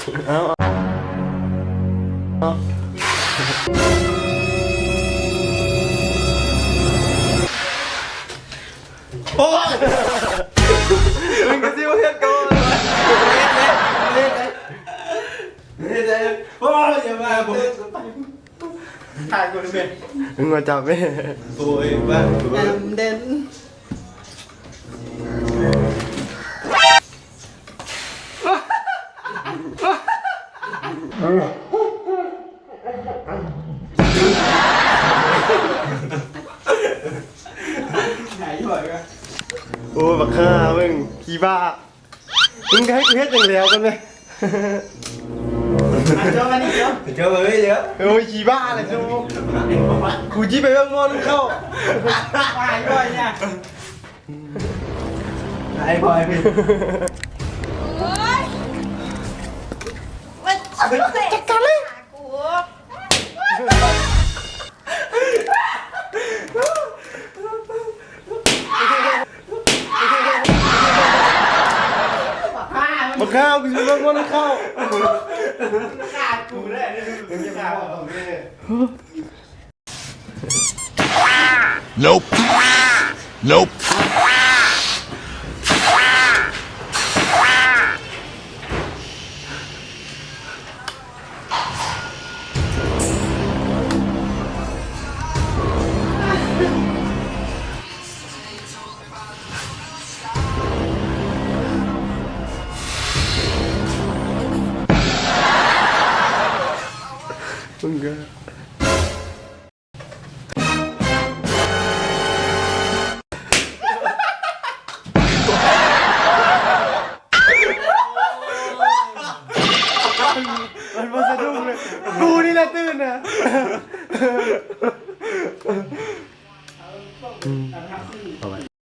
เอาโอ้ยมึงก็ซิว่าเฮ็ดก่อนเล่นโอ้ยอย่ามาผมถ่ายกูเลยมึงมาจับไหมโอ้ยบ้าเด่นโอ้บักข้ามึงขี้บ้ามึงให้กูเฮ็ดอย่างแล้วกันไหมเจ้ามานี่เจ้ามาไม่เยอะโอ้ยขี้บ้าเลยจูกูจี้ไปบ้างมอนเข้าไอ้บอยเนี่ยไอ้บอยพี่โอ้ยมันจัดการเลยกูบักข้าวกูจะไปบ้างมอนเข้าขาดกูได้มึงจะขาดผมเนี่ย Nope. Nope. Enggak. Mas masa dulu, gue ni lah tu na.